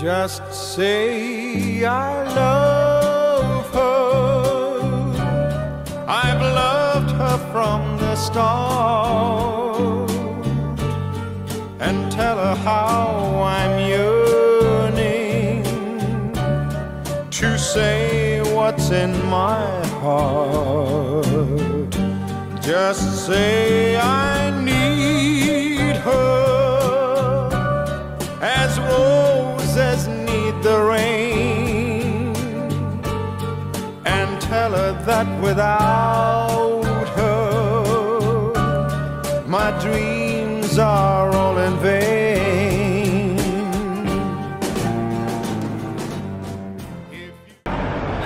Just say I love her. I've loved her from the start, and tell her how I'm yearning to say what's in my heart. Just say I need her as roses need the rain, and tell her that without her my dreams are all in vain.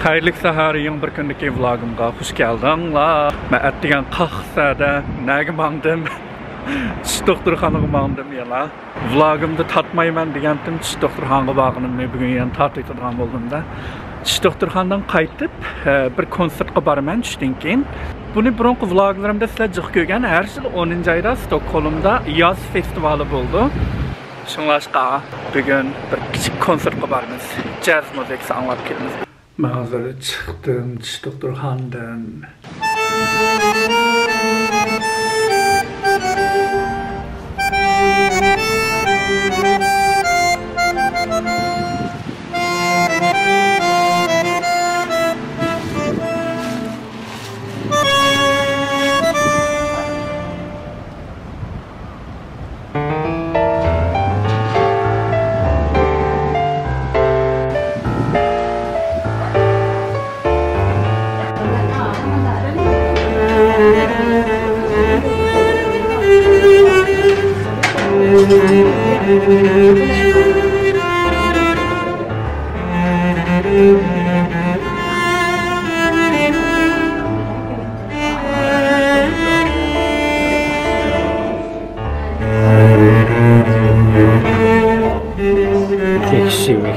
Hayırlı sahariyim bir gündeki vlogumga hoş geldinglar. Men ettigen qahsada nega mangdim? Tish doktorxonaga mangdim yala. Vlogumda tatmayman degandim, tish doktorxonaga borganim men bugun yana tatlaydigan boldum-da. Tish doktorxonadan qaytib bir konsertga boraman tushdan keyin. Buni burunqi vloglarimda sizlar jiq ko'rgan, har yil 10-oyda Stockholmda yoz festivali bo'ldi. Shunlashqa bugun bir kichik konsertga boramiz. Jazz muzikasi anglab kelamiz. Men hozir chiqdim tish doktorxonadan.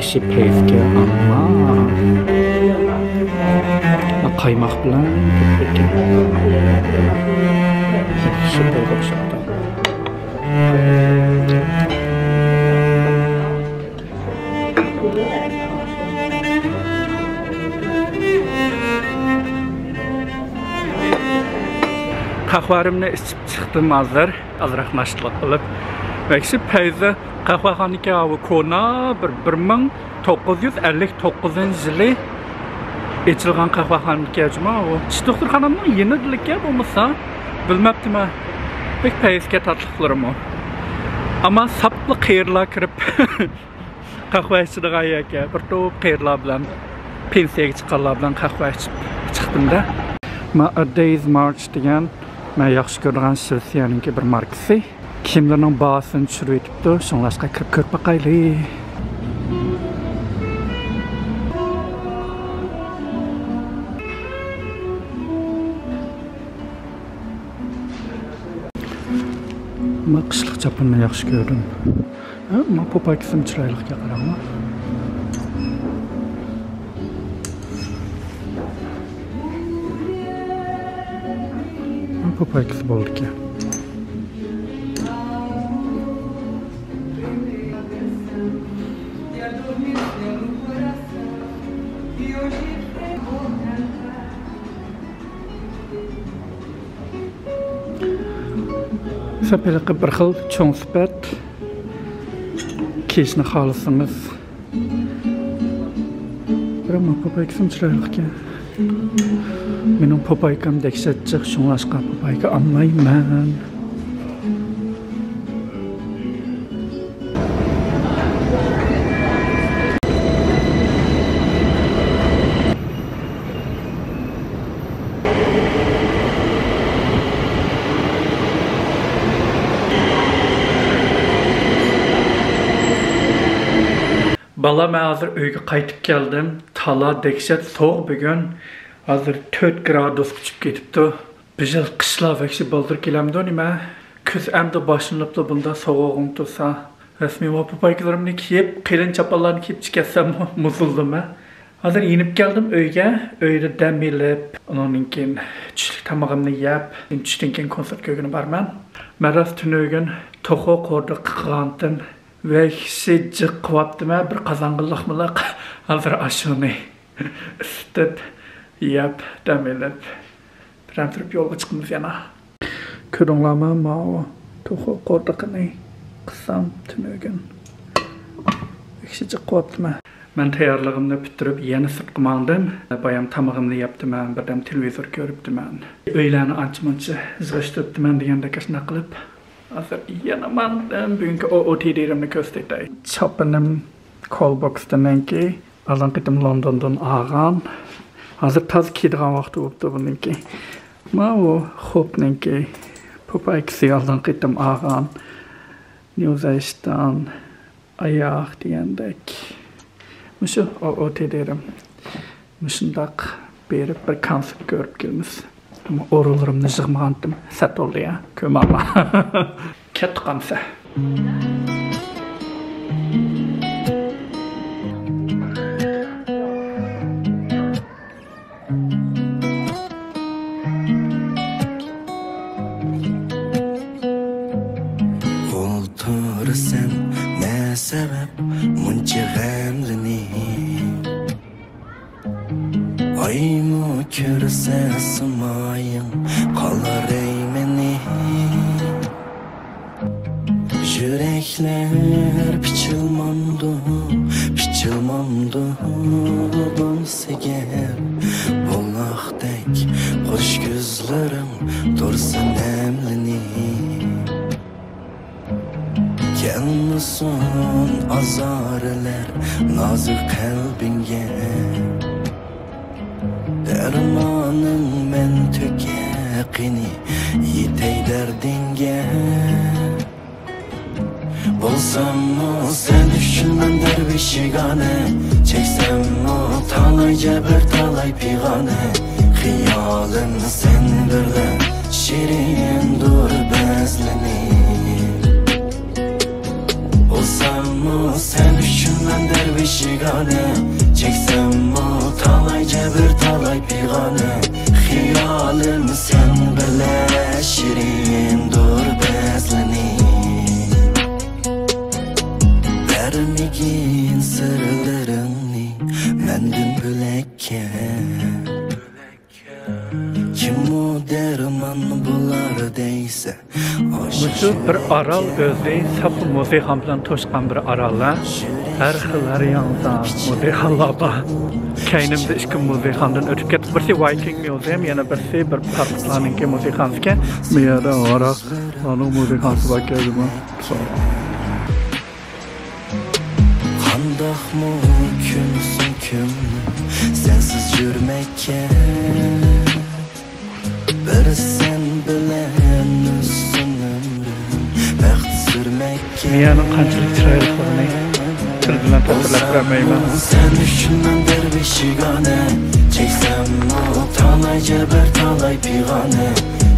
Ekşi peyfke ama kaymak bilan ekşi peyfke şapta. Kahvarimni içib chiqdim hozir, azroq mashg'ulot qilib. Ekşi peyfke qahvaxonaki kona 1959-yili echilgan qahvaxonaki juma o. Tish doktorxonamning yenidiligi bo'lmasa, bilmabdim-a. Pek payizga tatliqlarim o. Ama saplı qeyrlar kirib qahva ichadigan yerga bir to'p qeyrlar bilan pensiyaga chiqqanlar bilan qahva ichib chiqdim-da. A Day's March degan men yaxshi ko'rgan Shvetsiyaning bir markasi. Kimlarning bahasini tushirib etibdi, shunlashqa kirib ko'rib baqaylik. Men qishliq chaponni yaxshi ko'rdim. Men po'paykisim chiroyliga qarayman. Men po'paykisi bo'ldi ekan. Sepelqi bir xil cho'ng sifat kiyishni xohlasangiz. Biroq po'paykim chiroyli ekan. Mening po'paykam dahshatchiq, shunlashqa po'payka olmayman. Bala men hazır uyga qaytib keldim. Tala dehshat soğuk bugün. Hazır 4 gradus uçup ketibdi. Bir yil qishlar vakshi baldir kelamdi nima? Kuz amda boshlanibdi bunda soğuğum tursa. Rasmiy po'payklarimni kiyib, qilin chapallarni kiyib chiqsam muzildim. Hazır inip geldim öyge. Öyde dem elip, onunkin çüşlük tamağımını yap, çüştünken konsert köygünü barman. Meras tünögün toxo kordu qıqandım ve hisi cık qıvaptıma bir qazangıllıq hazır aşını ısıtıp yap, dem elip. Biram turib yolga chiqimiz yana. Ko'ringlarmi, mao to'xo qordiqini qissam tunugin. Ikisi chiqyaptimi? Men tayyorligimni bitirib, yana sirtqa mangdim. Bayam tamog'imni yaptiman, birdam televizor ko'ribdiman. Uylarni ancha-muncha izg'ishtiribdiman degandek shuna qilib, hozir yana mangdim. Bugungi OOTD'imni ko'rsatay. Chopinim Callbox'danki, allanqitim Londondan olgan. Hozir toz kiydigan vaqti bo'libdi buniki. Mao xo'pninki Popayksi allanqitim olgan. News'dan ayoq degandek. Mushu OOTD'im. Mushundaq berib bir konsert ko'rib kelamiz. Ama oralarimni yig'magandim. Sat oldi ya. Ko'mama. Ketqamsa. Sen ne sebep munca gemlini Ay mı körse sımayın kalar eymeni Yürekler piçilmandı Bolsa gel Bolaqdek hoş gözlerim dursun emlini Gelmesin azarlar nazik kalbinge Dermanın men tökekini yitey derdinge Bolsam mı sen düşünmen dervişigane Çeksem mi talay cebir talay pigane Hiyalın sen birle şirin dur bezleni Olsam mı sen düşünmen dervişigane Çeksem mi talay cebir talay pigane Hiyalim sen bile şirin dur bezleni Vermegin sırlarını mendin bilekken Kim o derman bular deyse Mushu bir aral özde sapı musiqam bilan to'shqan bir arallar. Har xillari yansa musiqalaba. Kaynimda ikki musiqamdan o'tib ketib birsi Viking Museum, yana birsi bir Parklaningki musiqamga. Miyada ora onu musiqasi bor keldi. Qandaq mümkünsün kim sensiz yürmekke Bir sen bilen üstün ömrüm Bəxt sürmekke Miyanın qanchalik chiroyliligini til bilan tasvirlab bermayman. Sen düşünmen dervişigane Çeksem mi talay cebir talay pigane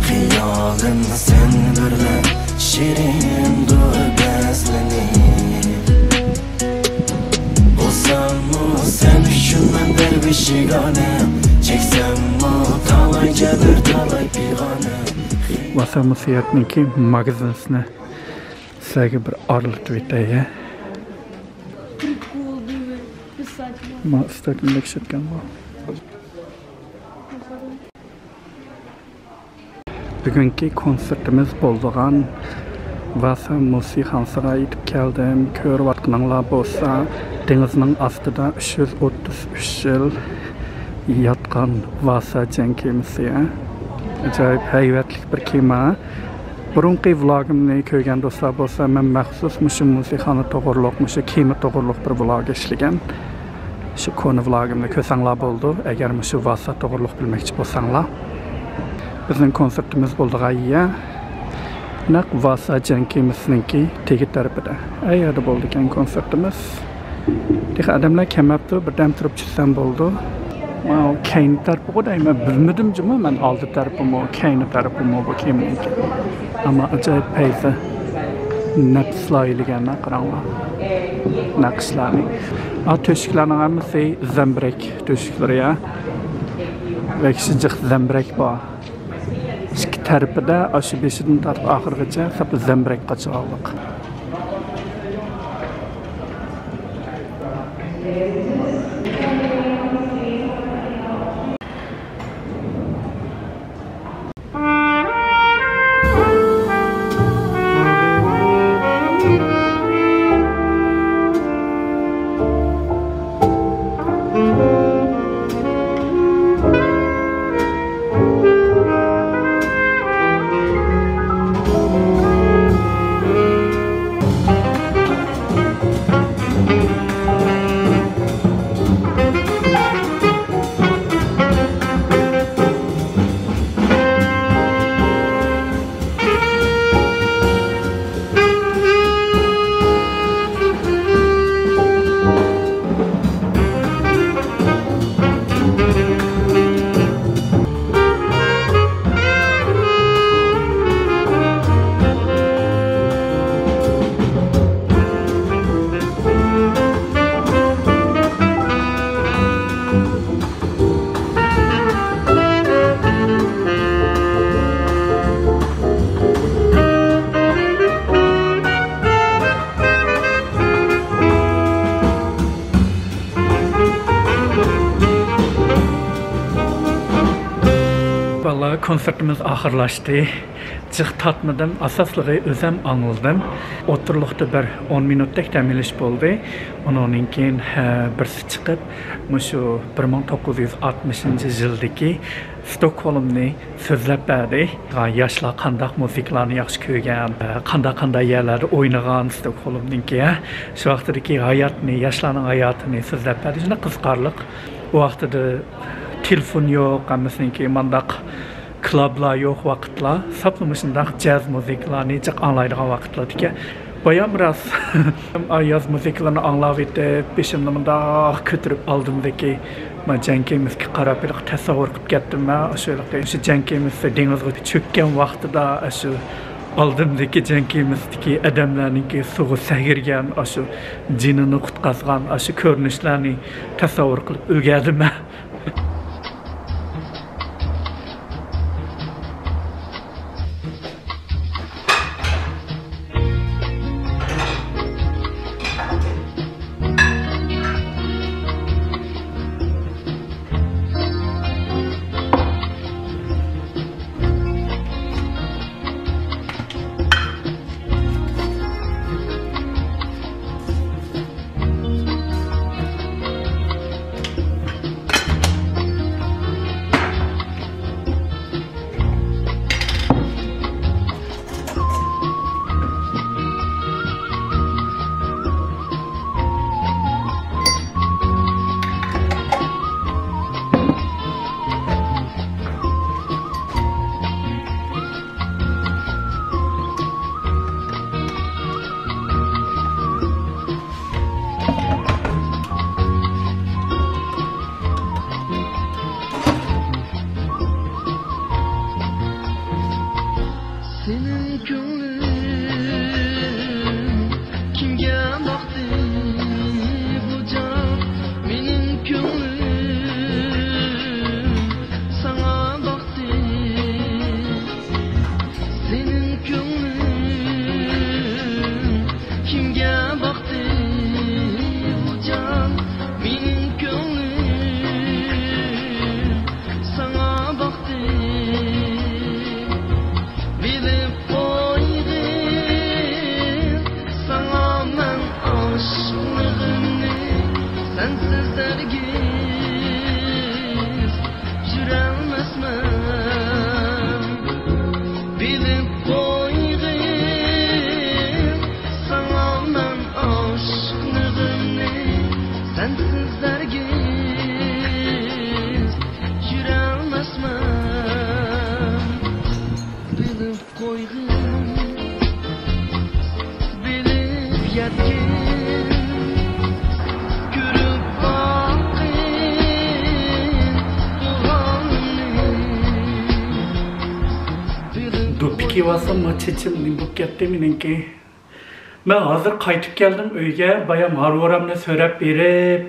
Hiyalim sen birle şirin dur bezleni Olsam mı sen düşünmen dervişigane Çeksem mi talay cebir talay pigane Vasa musiyatniki magazinsini sizlarga bir orlatib o'tay. Ma istakimda kishitgan bor. Bugungi konsertimiz bo'lgan Vasa musiqasiga yetib keldim. Ko'rayotganinglar bo'lsa, dengizning ostida 333 yil yotgan Vasa jang kemasi. Ajoyib hayvatlik bir kema. Burunqi vlogimni ko'rgan do'stlar bo'lsa, men maxsus mushu musiqani to'g'irliq, mushu kema to'g'irliq bir vlog ishlagan. Shu konu vlogimni ko'rsanglar bo'ldi. Agar mushu Vasa to'g'irliq bilmoqchi bo'lsanglar, bizning konsertimiz bo'ldi g'ayya. Naq Vasa jang kemasininki tegi tarafida. Ayerda bo'ldi ekan konsertimiz. Dex odamlar kelmabdi, birdan turib chiqsam bo'ldi. Wow, keyin tarafı qo'ydayman, bilmadimmi men oldi tarafimi, keyin tarafimi bu keyin. Ama acayip payza naqslayılganlar qaranglar. Naqshlarni. A töşüklərinin hamısı zəmbrək töşükləri ya. Və kiçicik zəmbrək var. İki tərəfi də aşı beşidən tartıb axırıgacha səp zəmbrək qaçıraqlıq. Konsertimiz ahırlaştı. Çık tatmadım. Asaslığı özüm anıldım. Oturluqda bir 10 minutdek təmiliş oldu. Onun keyin birisi çıkıp şu 1960 yıldaki Stockholmni sözlep berdi. Yaşlar qandaq musiqalarni yaxshi ko'rgan, qanday yerlarda o'ynagan Stockholmniki. Şu vaqtdagi hayotni, yoshlarning hayotini sözlep berdi. Shuna qiziqarli. O vaqtda telefon yo'q, hammasiniki mandaq klublar yo'q vaqtlar, saplamışındaq jazz musiqalarni jiq anglaydigan vaqtlar ekan. Bayağı biraz ayaz musiqalarni anglab etib, beshimni mundaq ko'tarib oldimdagi men jankimizga qarab bir tasavvur qilib ketdim. O'sha jankimiz dengizga cho'kkan vaqtida shu oldimdagi jankimizdagi odamlarningki suvga sagirgan, shu jinini qutqazgan, shu ko'rinishlarni tasavvur qilib o'rgandim. Dupiki wasam macam ni buket teminengke Ben hazır qaytib geldim uyga, baya marvaramni so'rab berib,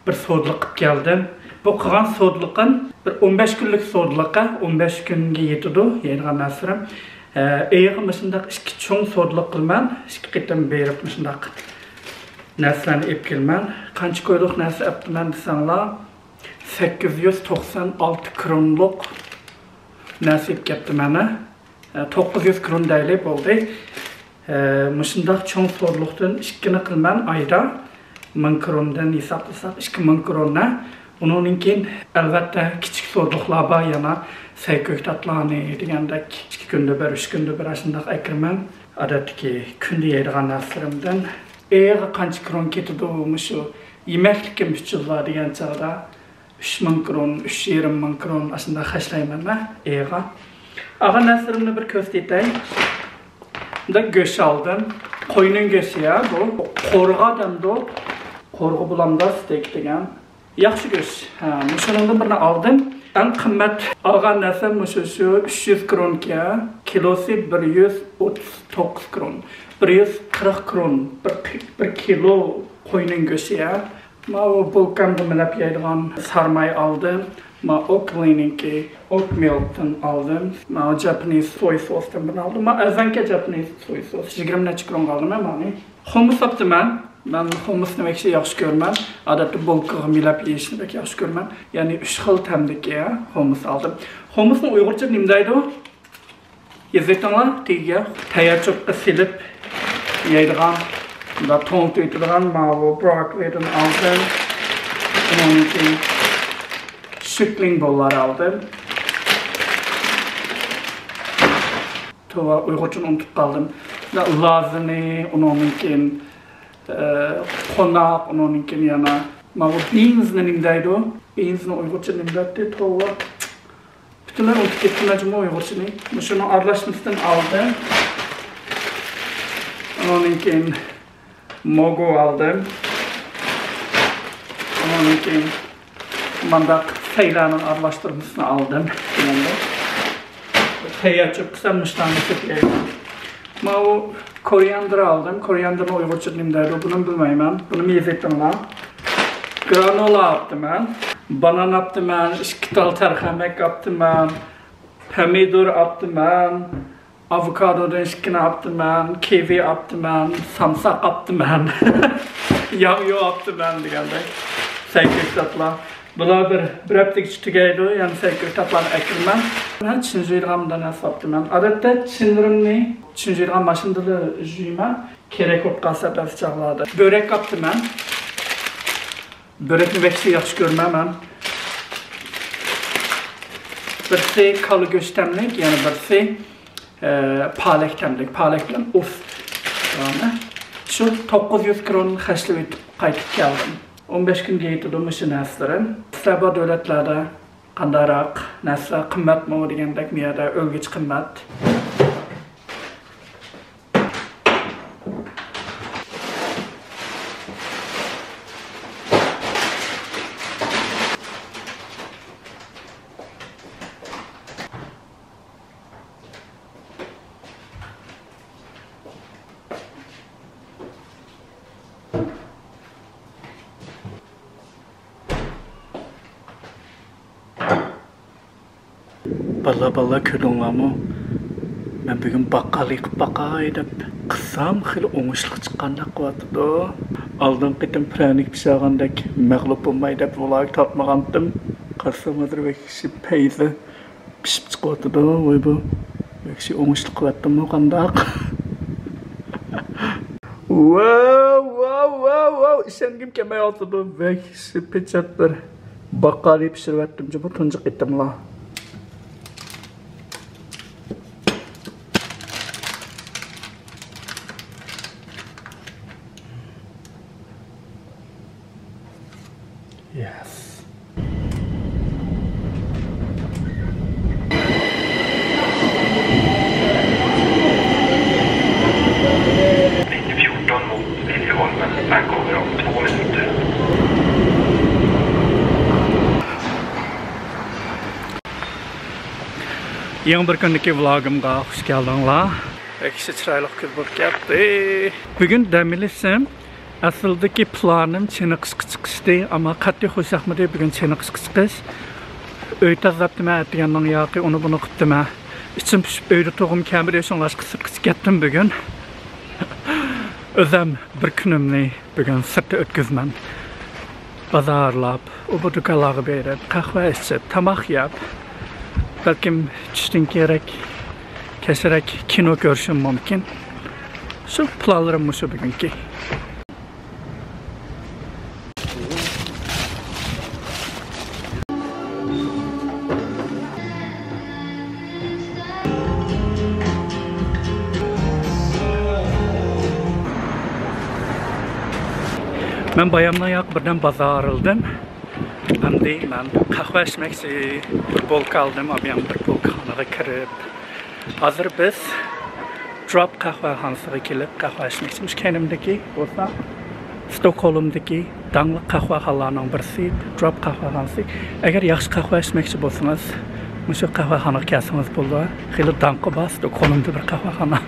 bir sodliq qilib geldim. Bu qilgan sodliqim bir 15 kunlik sodliqqa 15 kunga yetadi, yeydigan narsalarım. Eğer shundaq ikki cho'ng sodliq qilman, ikki qitim berib shundaq narsalarni olib kelman. Qancha ko'yliq narsa olibman desanglar, 896 kronlik narsa olib kelibdi mana. 900 kron deylik bo'ldi. Shundaq cho'ng sodliqdan ikkini qilman oyda 1000 krondan hisoblasak 2000 kronna. Onun keyin albatta kichik sodliqlar bor yana sayko'ktatlarni degandek 2 kunda bir 3 kunda bir shundaq akirman. Odatdagi kunda yeydigan narsalarimdan qancha kron ketadi shu yemeklikim uchunlar degan chog'da 3000 kron, 3500 kron shunday xashlayman eğer. Ağa narsalarimni bir ko'rsatay. Bunda go'sht oldim. Qo'yning go'shti ya bu. Qo'rg'a demdi. Qo'rg'a bulamda steak degan. Yaxshi go'sht. Shundan birini oldim. Eng qimmat olgan narsam shu 300 kronga, kilosi 139 kron. 140 kron bir kilo qo'yning go'shti ya. Ma o bulkamda milab yeydigan sarmay oldim. Ma Oakley'ninki oat milk'tan aldım. Ma Japanese soy sos'tan bunu aldım. Ma azanki Japanese soy sos. 20 necha kron aldım mani. Hummus yaptım ben. Ben hummusni bekçi yaxshi ko'rman. Odatda bulqig'i milab yeyishni bek yaxshi ko'rman. Ya'ni 3 xil tamdagi hummus aldım. Hummusni uyg'urcha nima deydi? Yazayotganlar tegiga tayyorchoqqa silib yeydigan, da to'nt etadigan ma bu broccolidan aldım. Onun keyin sütling bollar aldım. Tova uyg'urchani unutib qoldim. Lazini, onun keyin qo'noq, onun keyin yana ma bu beansni nima deydi? Beansni uyg'urcha nima deydi? Tova butunlay unutib ketdim ajmo uyg'urchani. Shuni aralashmasdan aldım. Onun keyin mogo aldım. Onun keyin mandaq Taylanın aralashtirmasini aldım. Tayyorchoq qilsam mishtani seplayman. Ma u koriander aldım. Korianderni uyg'urcha nima deydi? Buni bilmayman. Buni yeyapman. Granola yaptım ben. Banan yaptım ben. 2 tal tarhamek yaptım ben. Pomidor yaptım ben. Avokadodan 2 yaptım ben. Kivi yaptım ben. Samsak yaptım ben. Yağyo yaptım ben degandek. Sayko'ktatlar. Bular bir hafta tugaydi, yani sayko'ktatlarni akirman. Men chinjirg'amdan yaptım ben. Odatda chindirimni chinjirg'am mashinada juyman. Kerak bo'lib qolsa ba'zi chog'larda. Börek yaptım ben. Börekni bekçi yaxshi ko'rmayman. Birsi kalı go'shtamlik, yani birsi palak tamlik. Palak bilan ost. Shu 900 kron xashlab etib qaytib keldim. 15 kunga yetadi shu narsalar. Sabah davlatlarda qandayroq narsa qimmatmi degandek bu yerda o'lgich qimmat. Balla ko'rdinglarmi? Men bugun baqqalik baqay deb qilsam xil o'ngishli chiqqandek qilyapti. Oldin qitim pranik pishagandek mag'lub bo'lmay deb vlog tortmagandim. Qarsam hozir bekshi payzi pishib chiqyapti. Voy bu bekshi o'ngishli qilyaptimi qandaq? Wow, ishongim kelmayapti. Bekshi pechatlar baqqalik pishiryaptim. Bu tunji qitimlar. Yes. Yang bir kundaki vlogimga xush keldinglar. Ekşi çıraylık kız bulup geldi. Bugün demilisem asıldaki planım çene kısık çıkıştı ama katı hoşakmadı bugün çene kısık çıkış. Öğüt azaptım ettiğinden yağı onu bunu kuttum. İçim pişip öğüt toğum kemir yaşanlaş kısık kısık ettim bugün. Özüm bir günümni bugün sırtı ötküzmem. Bazarlap, o bu dükalağı berip, kahve içip, tamak yap. Belki düştün gerek, keserek kino görüşüm mümkün. Şu planlarım şu bugünkü. Ben bayamdan yak birden bazarıldım. Şimdi ben kahve içmek için bir bolka aldım. Abiyam bir bolkanaga kirib. Hazır biz Drop kahvehanasıga kelib kahve içmek için. Kendimdeki olsa Stockholm'daki dаңlıq kahvehanlarının birisi Drop kahvehanası. Eğer yaxşı kahve içmek için bolsanız, şu kahvehanaga kelsangiz bo'ladi. Xeyli dаңqı bor Stockholm'da bir kahvehana.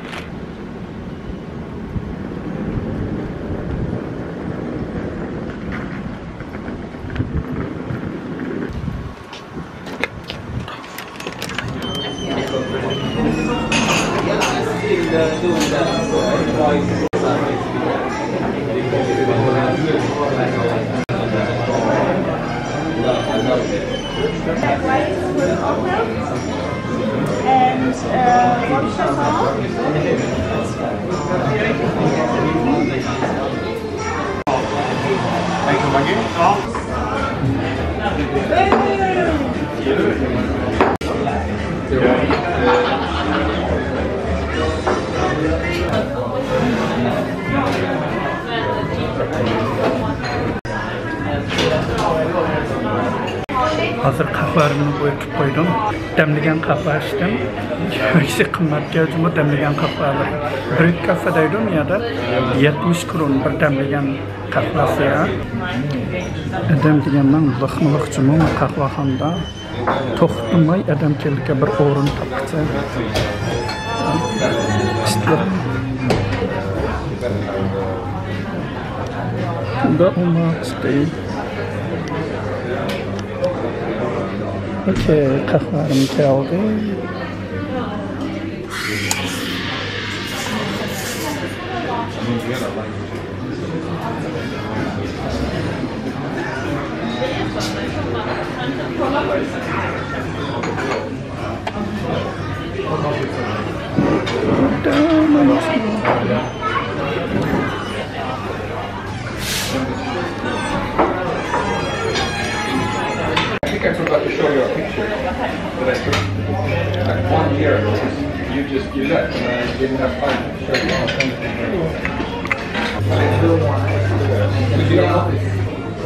Hazır kahvelerimi boyutup koydum. Demligen kahve içtim. Yüksek kıymet geldiğimde demligen kahveler. Brüt kahve dedim ya da 70 kron bir demligen kahvesi ya. Demligenden lıkmılık cümüm kahvehanda. Toxtumay adam kelike bir orun tapıcı. İsterim. Da olmak isteyim. Okey, kahvelerim geldi. I forgot to show you a picture that I took like 1 year ago. You left and I didn't have time to show you. I still want to. But you don't know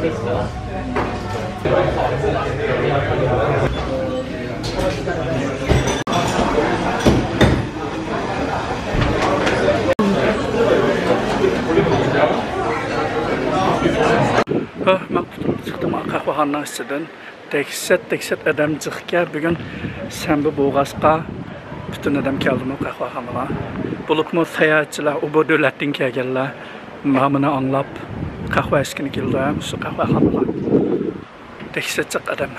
this. Ben çıktım kahvehananın içinden. Tekset adam çıkıya bugün Şənbə Boğazqa bütün adam geldi o kahvehanaya. Bulupmu seyahatçiler, o bu devletten geldiler. Mamını anlap kahve içkini geldi şu kahvehanaya. Tekset çık adam.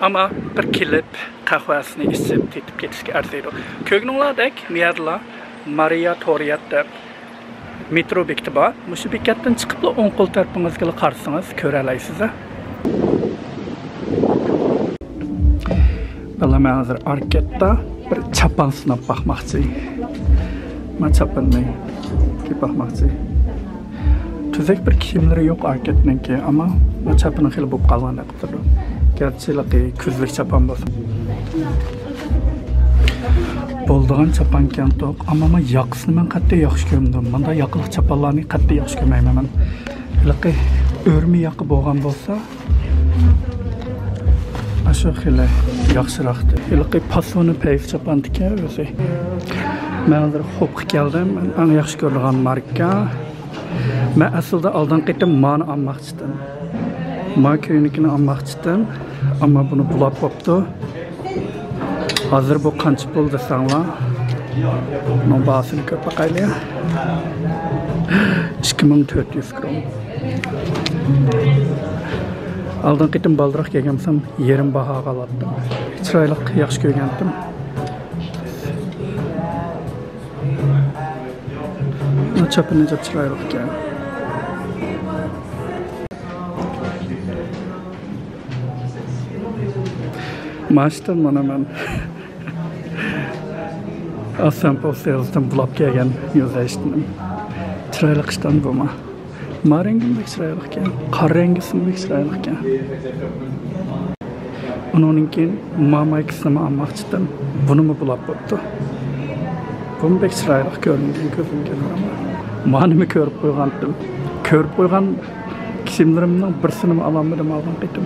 Ama bir kilip kahvesini içip tetip ketişki arzuydu. Kögnünglardek niyadla Maria Toriyat deb metro bekti var. Muşu bekatdan çıkıp on kol tarafınızga qarsangiz ko'ra olasiz. Ben hazır arketta bir çapan sınıp bakmakçı. Ben çapanını bakmakçı. Tüzek bir kimleri yok arketinin ki ama ben çapanın xeyli bulup kalğan aqıtırdı. Gerçi küzlük çapan bolsa. Bolduğan çapan ken toq ama ben yaqısını ben qattiq yaxşı görmüdüm. Manda yaqılıq çapanlarını qattiq yaxşı görmeyim ben. Hilaqi örmü yaqı bolğan bolsa aşağı xeyli yaxşıraktı. Hilaqi pasonu peyf çapandı ki özü. Ben hazır xo'p geldim. Ben en yaxşı görülğan marka. Ben aslında aldan qaytib mani almoqchidim. Ma köyünikini almoqchidim. Ama bunu bulab qoptu. Hazır bu qancha pul desanglar Bunun bahasını ko'p bakaylı. 2400 kron. Aldan qitim baldıraq kelgensam yerim baha qalatdım. Chiroyliq yaxshi ko'rgandim. Çapını çok chiroyliq ekan. Maçdan mana men Asampo salesdan bulab kelgan yozayishdim. Chiroyli qishdan bo'lma. Marangimdek chiroyli ekan, qora rangisimdek chiroyli ekan. Undan keyin mamaykisini olmoqchidim. Bunimi bulab bo'pti. Bundek chiroyli ko'ringan ko'zimga nima. Manimi ko'rib qo'ygandim. Ko'rib qo'ygan kiyimlarimning birsini ololmadim aldan qaytdim.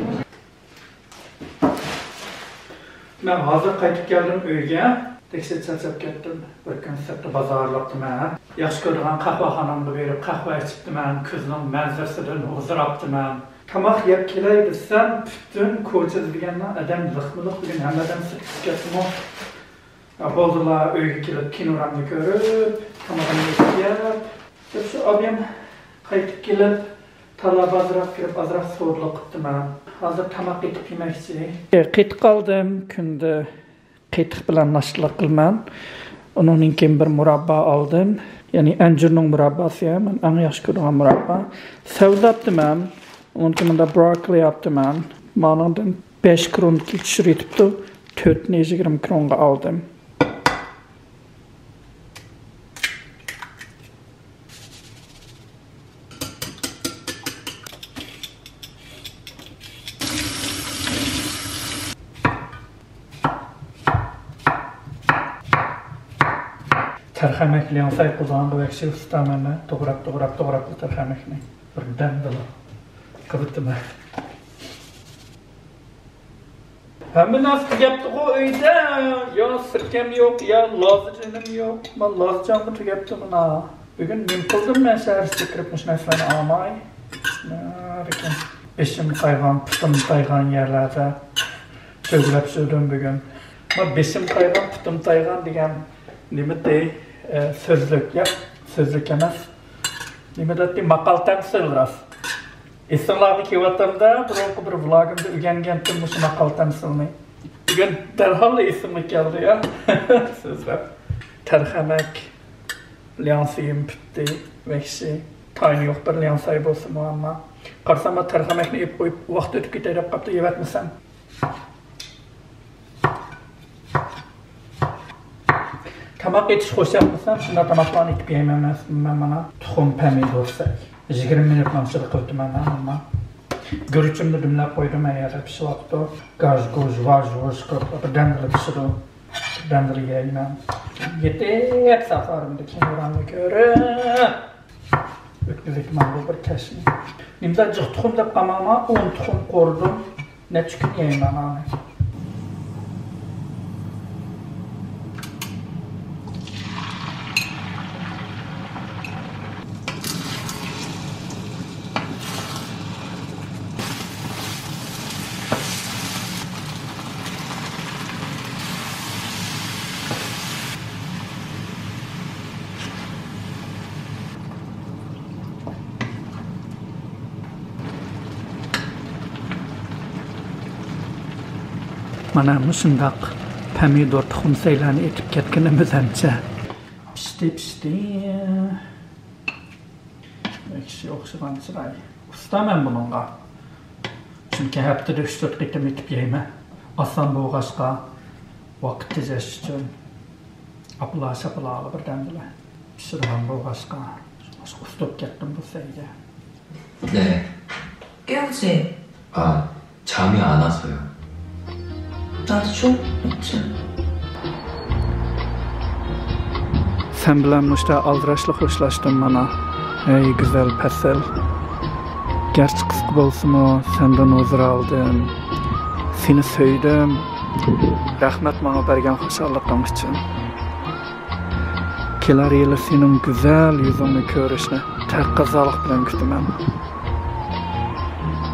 Men hozir qaytib keldim uyga. Tekshir charchab ketdim. Bir kun sirtda bozorlabdim men. Yaxshi ko'rgan qahvaxonamga berib qahva ichibdiman. Kuzning manzarasidan huzurabdiman. Tamoq yeb kelay desam, butun ko'chada degandan adam liqmilik bugun hammadan sirtib ketdim. Bo'ldilar uyga kelib kinoramni ko'rib, tamoqimni yeb, shu obam qaytib kelib, talab azroq kirib, azroq so'rliq qildiman. Hozir tamoq yetib yemoqchi. Qaytib qoldim kunda. Qetiq bilan nashla qilman. Undan keyin bir murabba oldim. Ya'ni anjirning murabbasi ham eng yaxshi ko'rgan murabba. Savdabdiman. Undan keyin bunda brokkoli yapdiman. Manandan 5 kron tushiribdi. 420 kronga oldim. Tarxamakli ansay qozonga vaqti ustamana to'g'rab tarxamakni birdan dilo qilibdim. Hamma narsa tugabdi uyda. Yo sirkam yo'q, yo lozijanim yo'q. Men lozijamni tugabdi mana. Bugun men qildim men shaharga kirib shu narsani olmay. Lekin beshim qaygan, putim qaygan yerlarda so'zlab so'rdim bugun. Men beshim qaygan, putim qaygan degan nima dey? Sözlük yap, sözlük emas. Nima deydi? Maqal tamsil ras. Esimlarni kevatamda bir vlogimda o'rgangandim shu maqal tamsilni. Bugun darhol esimga keldi ya. Sözlab. Tarxamak, liansiyim bitdi, vahshi. Tayni yo'q bir liansay bo'lsa muammo. Qarsam tarxamakni ep qo'yib vaqt o'tib ketay deb qapti yevatmasam. Tamak etiş hoş yapmasam, şunda tamaklarını itip yememez. Ben bana tuxum pomidor sak. 20 minut namçılık koydum ben ama. Görüçümde dümle koydum eğer pişilaktı. Gaz, goz, vaj, koydum. Dandırı pişirdim. Dandırı yiyeyim. Yeter safarımda kinuranı görüp. Öküzük mango bir kesin. Nimda cık tuxum da qamama 10 tuxum koydum. Ne çıkın yiyeyim ben. Mana shundaq pomidor tuxumsaylarni etib ketganimizancha pishdi. Ekşi o'xshagan chiroy. Ustaman bunga. Chunki haftada 3-4 qitim etib yeyman. Oson bo'lg'ashqa vaqt tejash uchun apla-shapla birdan-bir pishirgan bo'lg'ashqa ustib ketdim bu sayga. 네. 깨우지? 아, 잠이 안 와서요. 나도 좀 있지. Sen bilan muşta aldıraşlı hoşlaştım mana. Ey güzel pesel. Gerçi kısık bolsunmu senden huzur aldım. Seni söyledim. Rahmet bana bergen hoşallıkın için. Kelar yılı senin güzel yüzünü görüşünü taqazalık bilen kütümem.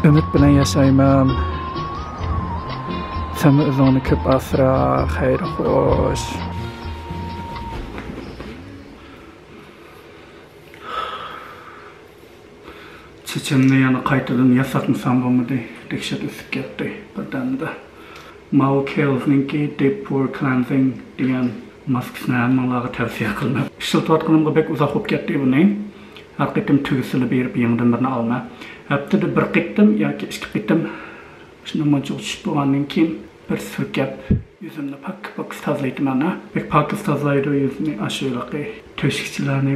Ümit bilen yaşaymam. Sen özünü köp asra, hayır hoş. Çeçenli yana qaytadan yasakmısan bulmadı. Dehşet üsüp gitti birdamda. Mao Kels'ninki Deep Pore Cleansing degan maskasini hammalarga tavsiya qildim. Ishlatayotganimga bek uzoq bo'lib ketdi buni. Har qitim tugisini berib yangidan birini olma. Haftada bir qitim yoki ikki qitim shuni mo'jib tushib bo'lgandan keyin bir surkab yüzümni pak tozlaydim ana. Bek pak tozlaydi yüzümni ashulaqi to'shikchilarni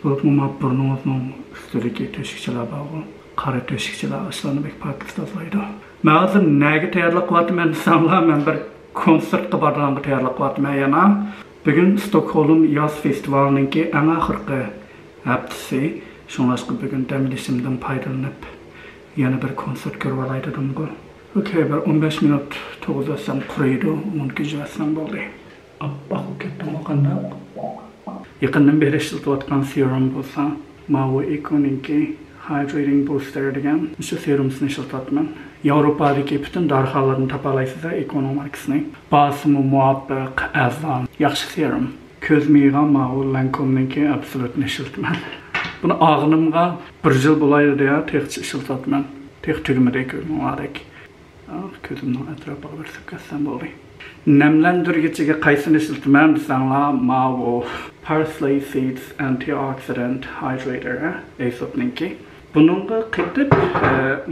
bo'libmi burnimizning ustidagi to'shikchilar bor. Qora to'shikchilar ashlarni bek pak tozlaydi. Men hozir nega tayyorlab qilyapman desamlar, men bir konsertga borganimga tayyorlab qilyapman yana. Bugun Stockholm yoz festivalininki eng oxirgi haftasi. Shunlashqa bugun dam olishimdan foydalanib yana bir konsert ko'rib olaydim-ku. Okay, bir 15 minut to'g'izlasam quriydi, unga jo'sam bo'ldi. Abba ketdim qanday. Yaqindan beri ishlatayotgan serum bo'lsa, Mao Econinki Hydrating Booster degan shu serumni ishlatyapman. Yevropadagi butun darxonlarni topa olasizlar Econo markasini. Basimi muvofiq arzon, yaxshi serum. Ko'z miyga Mao Lancome'ninki absolutni ishlatman. Buni og'nimga 1 yil bo'laydi deya texchi ishlatyapman. Tex tugmada ko'rmoqadik. Ko'zimning atrofiga bir sukkasam bo'ldi. Namlantirgichiga qaysini ishlatman desanglar, Mao Parsley Seeds Antioxidant Hydrator Aesop'ninki. Bununla qitib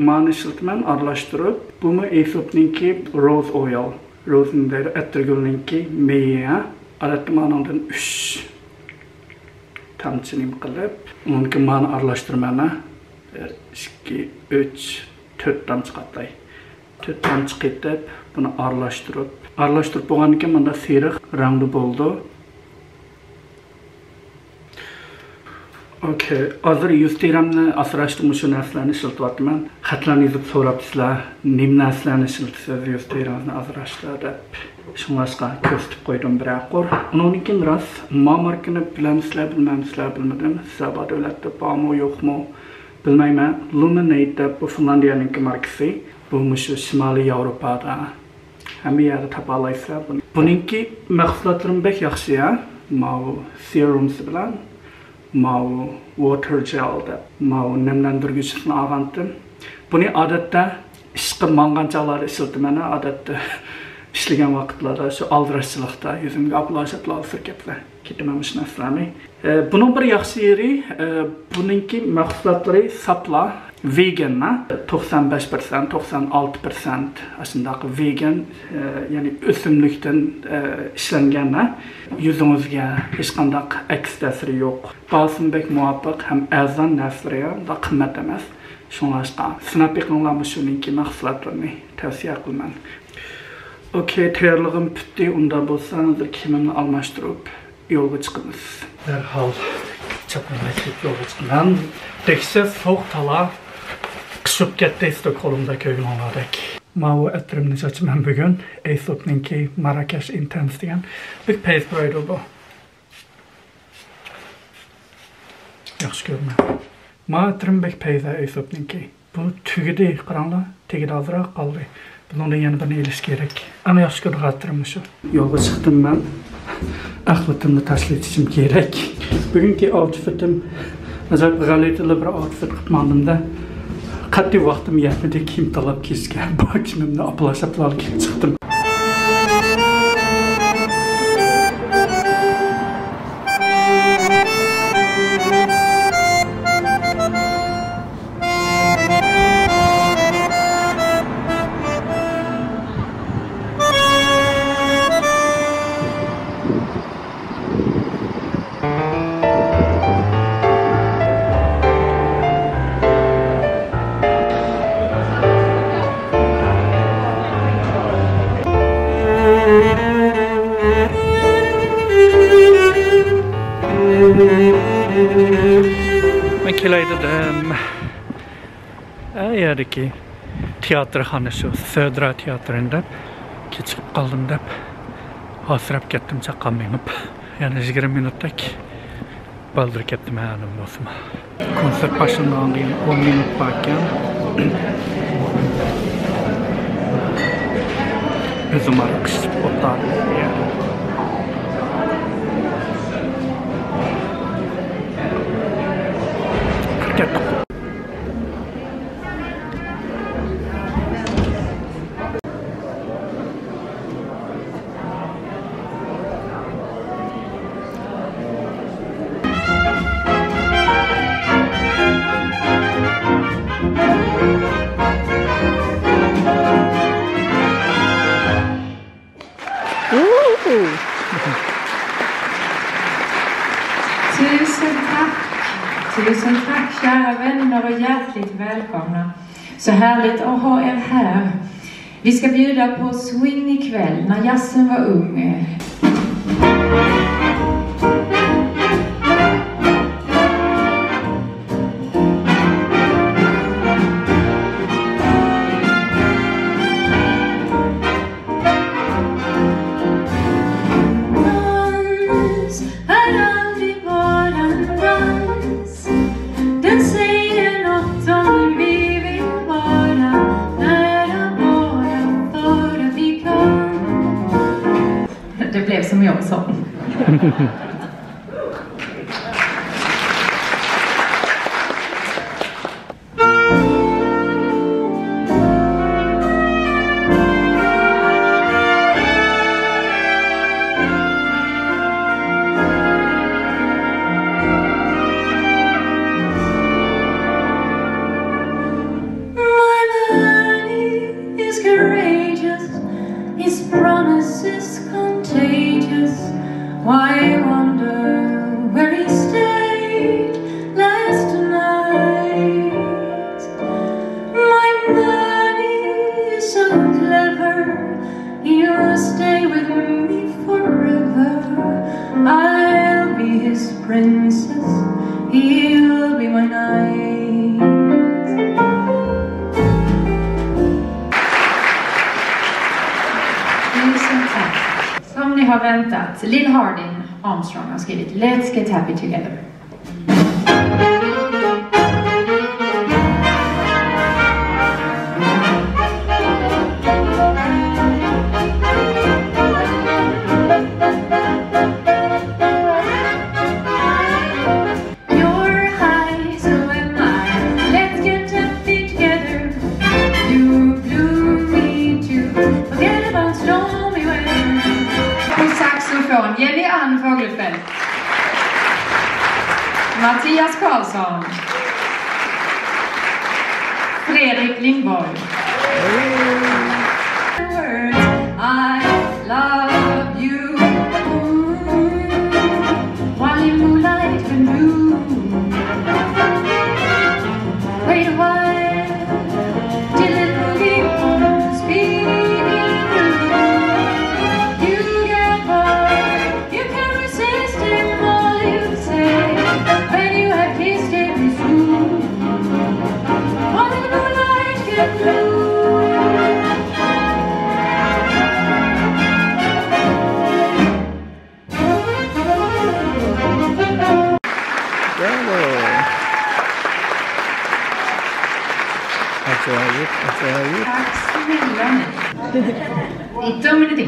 mani ishlatman aralashtirib, buni Aesop'ninki Rose Oil. Rose'nin atirgulninki meya. Aratmandan 3 tamçını qilib, unga mani aralashtirmani 2, 3, 4 tamchi qatay. 4 tamchi qitib, buni aralashtirib bo'lgandan keyin bunda seriq rangli bo'ldi. Okay, hozir 100 dirhamni asrashdim shu narsalarni ishlatyapman. Xatlarni yozib so'rabsizlar, nima narsalarni ishlatsangiz 100 dirhamni asrashlar deb. Shunlashqa ko'rsatib qo'ydim biroq. Undan keyin ras markani bilamsizlar, bilmadim. Sabah davlatda bormi, yo'qmi bilmayman. Luminate bu Finlandiyaning markasi. Bu shu Shimoliy Yevropada hamma yerda topa olasizlar. Buningki mahsulotlarim bek yaxshi ya. Mao serums bilan Mao water gel deb Mao nemlantirgichni olgandim. Buni odatda ishqi manganchalar ishlataman, odatda ishlagan vaqtlarda shu aldirashchilikda yuzimga aplashiblar surkablar. Ketaman shu narsalarni. Buning bir yaxshi yeri, buningki mahsulotlari sapla vegan, 95%, 96% aslında vegan, yani o'simlikdan ishlangan, yuzingizga hech qanday aks ta'siri yo'q. Basinbek muvofiq ham arzon narsalar ham da qimmat emas. Shunlashqa sinab yiqilgan shuningki mahsulotlarni tavsiya qilaman. Okay, tayyorlig'im bitdi. Unda bo'lsa, hozir kiyimimni almashtirib yo'lga chiqamiz. Darhol chaqirib yo'lga chiqaman. Teksa sovuq tala qishib ketdi Stockholmda ko'rganlarik. Mao atrimni sochaman bugun. Aesop'ninki Marrakesh Intense degan bir paste proydu bu. Yaxshi ko'raman. Mao atrim bek paste Aesop'ninki. Bu tugidi qaranglar, tegidi ozroq qoldi. Bundan yana bir elish kerak. Ana yaxshi ko'rganlarim shu. Yo'lga chiqdim men. Axlatimni tashlatishim kerak. Bugungi outfitim ajoyib g'alati bir outfit qilmandimda. Qat'iy vaqtim yetmadi kiyim talab kiyishga. Bakimimni aplashaplar kelib chiqdim. Ben kelaydim. Yerdeki tiyatroxona şu Södra tiyatrında keçib qaldım deb hasrab ketdim chaqalmayib. Yani 20 minutdak baldır ketdim hanım olsun. Konsert başlanğandan keyin 10 minut barkan. Özüm araqışıb otardım. Tusen tack kära vänner och hjärtligt välkomna. Så härligt att ha er här. Vi ska bjuda på swing ikväll när jazzen var ung. Det blev som jag sa. His promise is contagious. Why wonder where he stayed last night? My man is so clever, he'll stay with me forever. I'll be his princess, he'll be my knight. Som ni har väntat, Lil Hardin Armstrong har skrivit Let's Get Happy Together. You're high, so am I. Let's get happy together. You blew me to forget about stormy weather. På saxofon, Jenny Ann Fogelfeldt. Mattias Karlsson. Fredrik Lindborg. I love you. While in moonlight can do. Wait a while till it will be on speeding through. You get bored, you can resist him all you say. When you have kissed him, it's true. While in moonlight can do. Tack snälla ni. 19 minuter.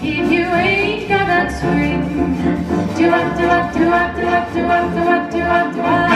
If you ain't got that swing, do up, do up, do up, do up, do up, do up, do up, do up.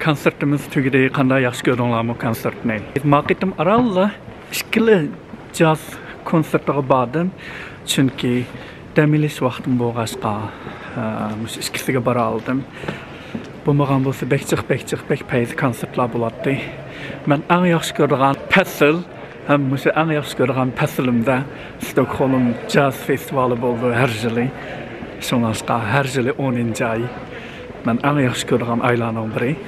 Konsertimiz tugidi, qanday yaxshi ko'rdinglarmi konsertni? Maqitim aralla ikkili jaz konsertiga bordim, chunki dam olish vaqtim bo'lg'achqa, mush ikkisiga bora oldim. Bo'lmagan bo'lsa bek payz konsertlar bo'ladi. Men eng yaxshi ko'rgan fasl, ham mush eng yaxshi ko'rgan faslimda Stockholm Jazz Festivali bo'ldi har yili. Shuningdek har yili 10-oy. Men eng yaxshi ko'rgan aylarning biri.